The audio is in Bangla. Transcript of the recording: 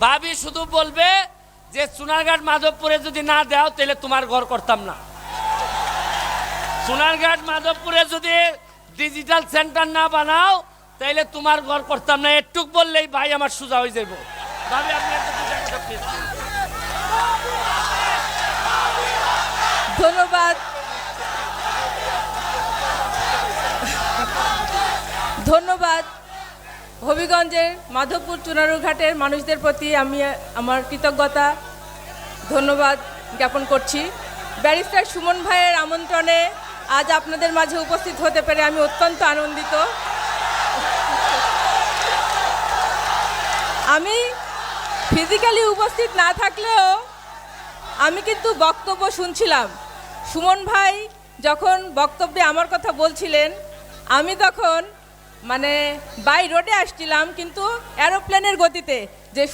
ভাবি শুধু বলবে যে সোনারঘাট মাধবপুরে যদি না দাও তাহলে তোমার ঘর করতাম না। সোনারঘাট মাধবপুরে যদি ডিজিটাল সেন্টার না বানাও তাইলে তোমার ঘর করতাম না। একটুক বললেই ভাই আমার সোজা হয়ে যাব। ভাবি আপনি একটা দুটা কথা please। ধন্যবাদ। ধন্যবাদ হবিগঞ্জের মাধবপুর চুনারুঘাটের মানুষদের প্রতি আমি আমার কৃতজ্ঞতা ধন্যবাদ জ্ঞাপন করছি। ব্যারিস্টার সুমন ভাইয়ের আমন্ত্রণে আজ আপনাদের মাঝে উপস্থিত হতে পেরে আমি অত্যন্ত আনন্দিত। আমি ফিজিক্যালি উপস্থিত না থাকলেও আমি কিন্তু বক্তব্য শুনছিলাম। সুমন ভাই যখন বক্তব্যে আমার কথা বলছিলেন আমি তখন বাই রোডে আসছিলাম, কিন্তু এরোপ্লেনের গতিতে যে